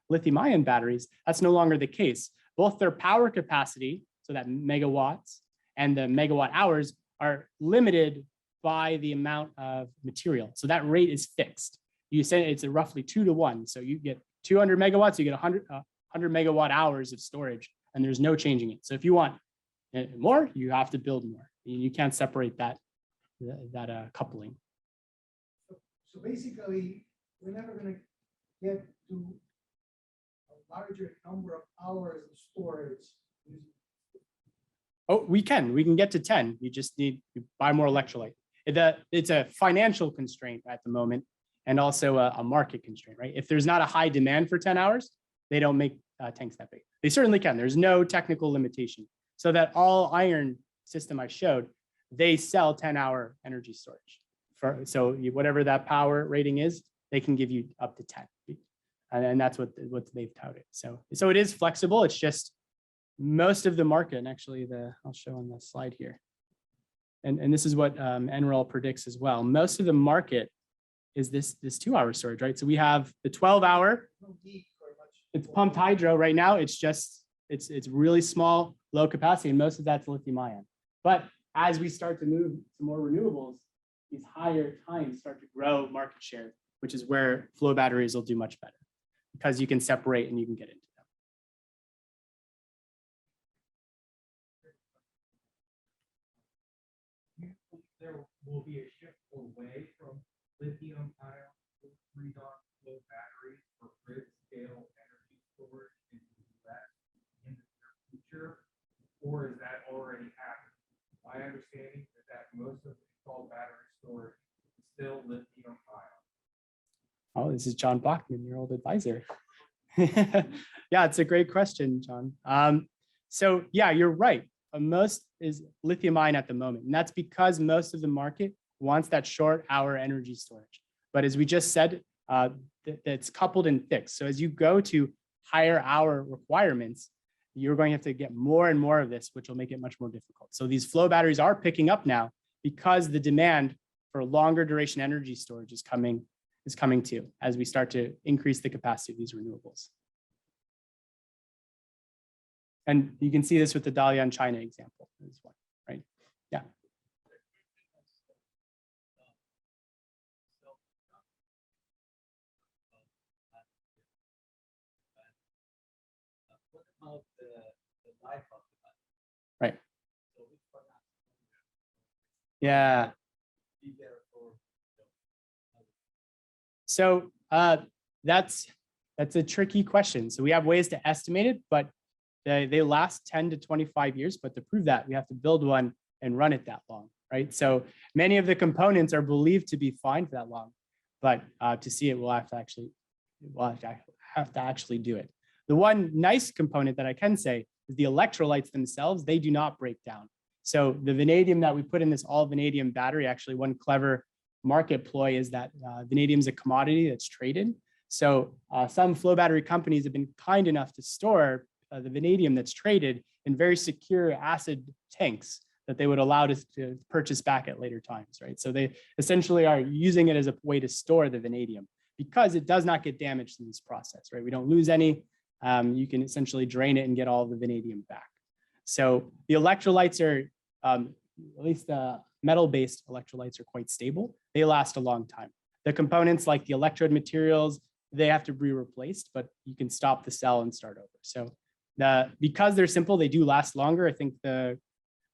lithium-ion batteries, that's no longer the case. Both their power capacity, so that megawatts, and the megawatt hours are limited by the amount of material. So that rate is fixed. You say it's a roughly 2 to 1. So you get 200 megawatts, you get 100 megawatt hours of storage, and there's no changing it. So if you want more, you have to build more. You can't separate that coupling. So basically, we're never going to get to a larger number of hours of storage. Oh, we can get to 10. You just need to buy more electrolyte. It's a financial constraint at the moment, and also a market constraint, right? If there's not a high demand for 10 hours, they don't make tanks that big. They certainly can. There's no technical limitation. So that all iron system I showed, they sell 10-hour energy storage. So whatever that power rating is, they can give you up to 10. And that's what they've touted. So it is flexible. It's just most of the market, and actually I'll show on the slide here. And this is what NREL predicts as well. Most of the market is this 2-hour storage, right? So we have the 12-hour, it's pumped hydro right now. It's just, it's really small, low capacity, and most of that's lithium ion. But as we start to move to more renewables, these higher times start to grow market share, which is where flow batteries will do much better because you can separate and you can get into them. There will be a shift away from lithium ion redox flow batteries for grid scale energy storage in the US in the near future, or is that already happening? My understanding is that most of the installed battery storage is still lithium ion. Oh, this is John Bachman, your old advisor. Yeah, it's a great question, John. So yeah, you're right. Most is lithium ion at the moment. And that's because most of the market wants that short hour energy storage. But as we just said, it's coupled and fixed. So as you go to higher hour requirements, you're going to have to get more and more of this, which will make it much more difficult. So these flow batteries are picking up now because the demand for longer duration energy storage is coming too, as we start to increase the capacity of these renewables. And you can see this with the Dalian China example as well, right? Yeah. What about the life of the battery? Right. So which one has Yeah. to be there for? So that's a tricky question. So we have ways to estimate it, but they last 10 to 25 years. But to prove that, we have to build one and run it that long, right? So many of the components are believed to be fine for that long, but to see it, we'll have to actually do it. The one nice component that I can say is the electrolytes themselves, they do not break down. So the vanadium that we put in this all vanadium battery, actually one clever market ploy is that vanadium is a commodity that's traded. So some flow battery companies have been kind enough to store the vanadium that's traded in very secure acid tanks that they would allow us to purchase back at later times, right? So they essentially are using it as a way to store the vanadium because it does not get damaged in this process, right? We don't lose any. You can essentially drain it and get all of the vanadium back. So the electrolytes are, at least the metal-based electrolytes are quite stable. They last a long time. The components like the electrode materials, they have to be replaced, but you can stop the cell and start over. So because they're simple, they do last longer. I think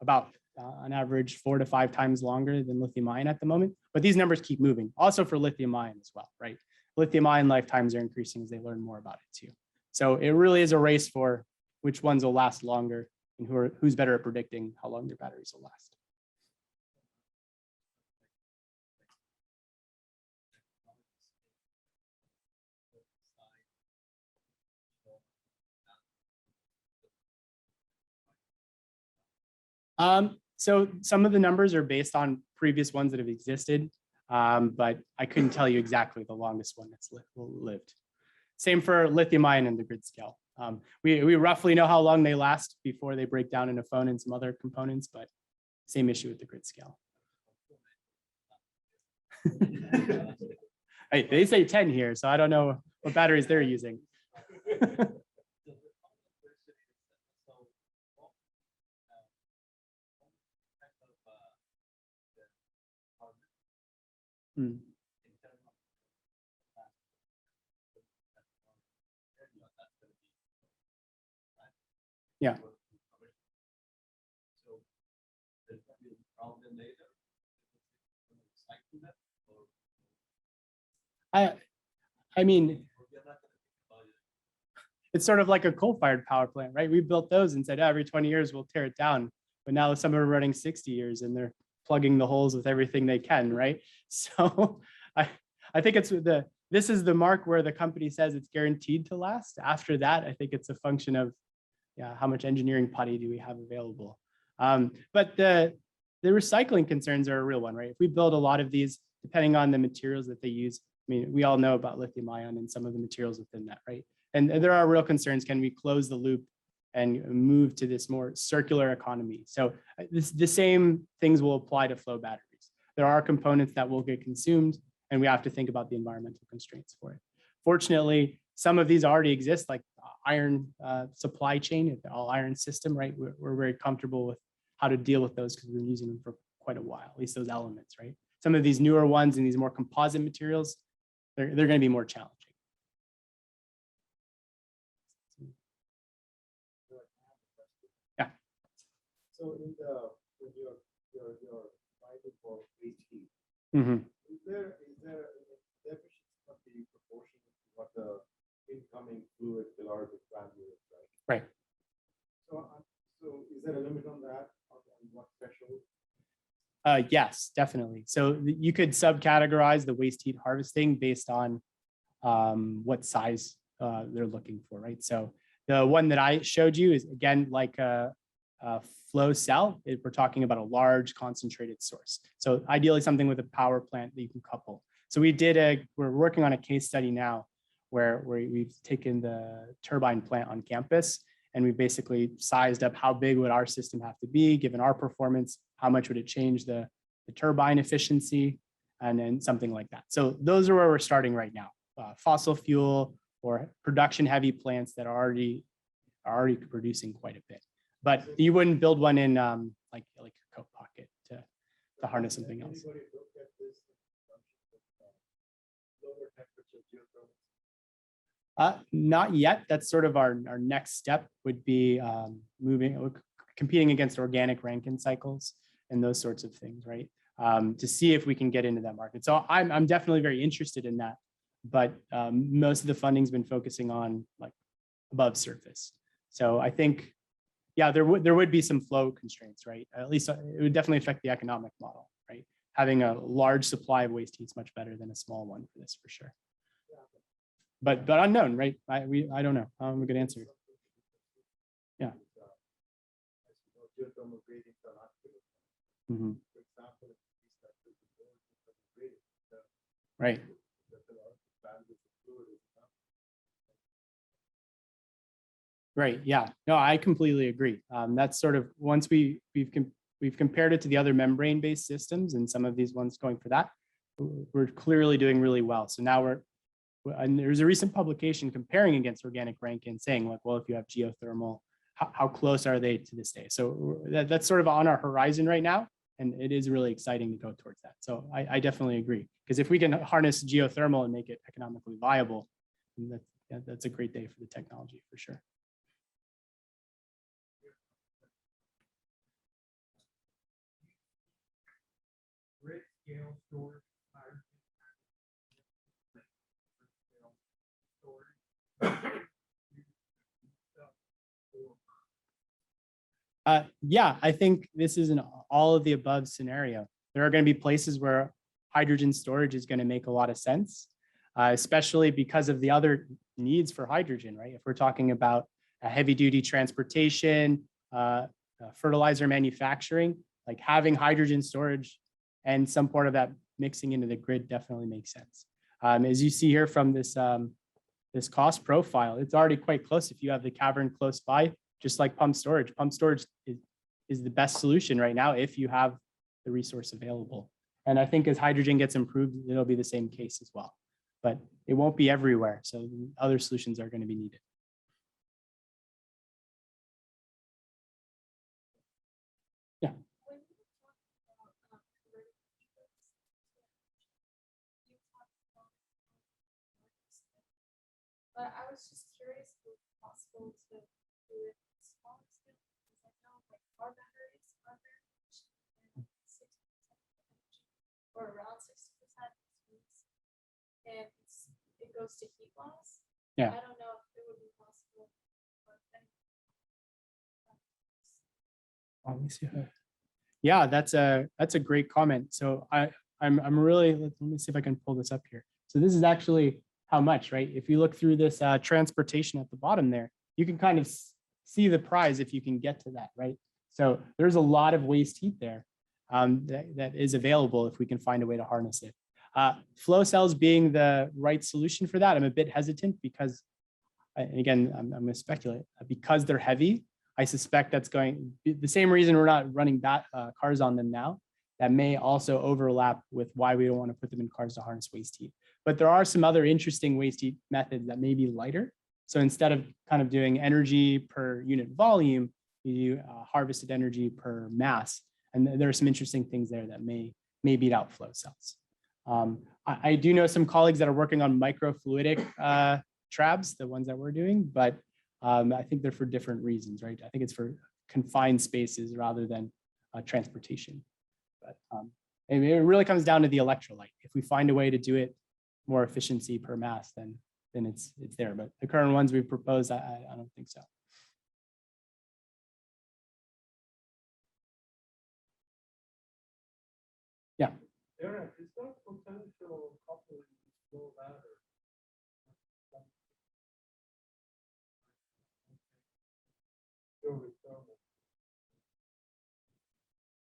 about on average 4 to 5 times longer than lithium ion at the moment, but these numbers keep moving. Also for lithium ion as well, right? Lithium ion lifetimes are increasing as they learn more about it too. So it really is a race for which ones will last longer and who's better at predicting how long their batteries will last. So some of the numbers are based on previous ones that have existed, but I couldn't tell you exactly the longest one that's lived. Same for lithium ion and the grid scale. We roughly know how long they last before they break down in a phone and some other components, but same issue with the grid scale. Hey, they say 10 here, so I don't know what batteries they're using. Hmm. Yeah. I mean, it's sort of like a coal-fired power plant, right? We built those and said, oh, every 20 years we'll tear it down. But now some are running 60 years and they're plugging the holes with everything they can, right? So I think this is the mark where the company says it's guaranteed to last. After that, I think it's a function of how much engineering putty do we have available. But the recycling concerns are a real one, right? If we build a lot of these, depending on the materials that they use, mean, we all know about lithium ion and some of the materials within that, right? And there are real concerns. Can we close the loop and move to this more circular economy? So the same things will apply to flow batteries. There are components that will get consumed, and we have to think about the environmental constraints for it. Fortunately, some of these already exist, like iron supply chain, the all iron system, right? We're very comfortable with how to deal with those because we've been using them for quite a while, at least those elements, right? Some of these newer ones and these more composite materials, they're going to be more challenging. Yeah. So in the when you're fighting for waste heat, Mm-hmm. is there a definition of the proportion to what the incoming fluid calorific value is, right? Right. So is there a limit on that? On what threshold? Yes, definitely. So you could subcategorize the waste heat harvesting based on what size they're looking for, right? So the one that I showed you is, again, like a flow cell. We're talking about a large concentrated source. So ideally something with a power plant that you can couple. So we're working on a case study now where we've taken the turbine plant on campus, and we basically sized up how big would our system have to be given our performance, how much would it change the turbine efficiency, and then something like that. So those are where we're starting right now. Fossil fuel or production heavy plants that are already producing quite a bit. But you wouldn't build one in like a coat pocket to harness something else. Anybody looked at this lower temperature geothermal? Not yet. That's sort of our next step would be competing against organic Rankine cycles and those sorts of things, right? To see if we can get into that market. So I'm definitely very interested in that, but most of the funding's been focusing on like above surface. So I think, yeah, there would be some flow constraints, right? At least it would definitely affect the economic model, right? Having a large supply of waste heat is much better than a small one for this, for sure. But unknown, right? I don't know. I don't have a good answer. Yeah. Mm-hmm. Right. Right. Yeah. No, I completely agree. That's sort of once we've compared it to the other membrane-based systems, and some of these ones going for that, we're clearly doing really well. So now and there's a recent publication comparing against organic Rankine, saying like, well, if you have geothermal, how close are they to this day? So that's sort of on our horizon right now, and it is really exciting to go towards that. So I definitely agree, because if we can harness geothermal and make it economically viable, that's a great day for the technology for sure. Grid scale storage, Yeah, I think this is an all of the above scenario. There are going to be places where hydrogen storage is going to make a lot of sense, especially because of the other needs for hydrogen, right? If we're talking about a heavy duty transportation, fertilizer manufacturing, like having hydrogen storage and some part of that mixing into the grid definitely makes sense. As you see here from this, this cost profile, it's already quite close if you have the cavern close by, just like pump storage. Pump storage is the best solution right now if you have the resource available. And I think as hydrogen gets improved, it'll be the same case as well. But it won't be everywhere. So other solutions are going to be needed. Yeah. But I was just curious if it was possible to do it in a smaller scale, because I know like car batteries are very much and 60% energy, or around 60%, and it goes to heat loss. Yeah. I don't know if it would be possible. Let me see. Yeah, that's a great comment. So I'm really, let me see if I can pull this up here. So this is actually how much, right? If you look through this transportation at the bottom there, you can kind of see the prize if you can get to that, right? So there's a lot of waste heat there that is available if we can find a way to harness it. Flow cells being the right solution for that, I'm a bit hesitant because, and again, I'm going to speculate, because they're heavy, I suspect that's going, the same reason we're not running cars on them now, that may also overlap with why we don't want to put them in cars to harness waste heat. But there are some other interesting waste heat methods that may be lighter. So instead of kind of doing energy per unit volume, you do harvested energy per mass. And there are some interesting things there that may beat out flow cells. I do know some colleagues that are working on microfluidic trabs, the ones that we're doing, but I think they're for different reasons, right? I think it's for confined spaces rather than transportation. But it really comes down to the electrolyte. If we find a way to do it more efficiency per mass, then it's there. But the current ones we propose, I don't think so. Yeah. Eric, is there potential coupling flow ladder?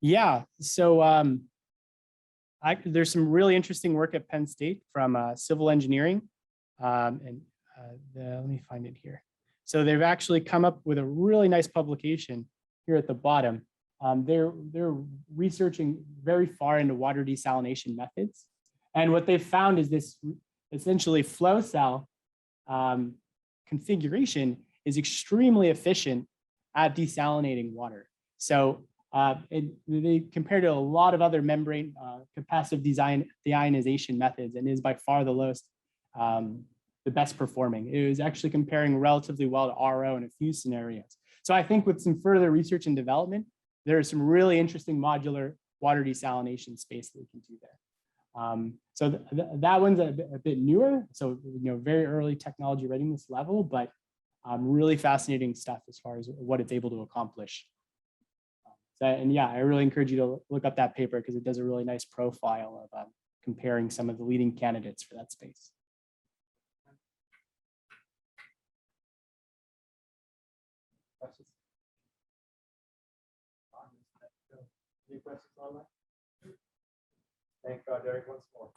Yeah, so there's some really interesting work at Penn State from civil engineering. Let me find it here. So they've actually come up with a really nice publication here at the bottom. They're researching very far into water desalination methods. And what they've found is this essentially flow cell configuration is extremely efficient at desalinating water. So they compared to a lot of other membrane capacitive deionization methods and is by far the lowest, the best performing. It was actually comparing relatively well to RO in a few scenarios. So I think with some further research and development, there is some really interesting modular water desalination space that we can do there. So that one's a bit newer. So, very early technology readiness level, but really fascinating stuff as far as what it's able to accomplish. And yeah, I really encourage you to look up that paper because it does a really nice profile of comparing some of the leading candidates for that space. Questions? Any questions online? Thank God, Derek, once more.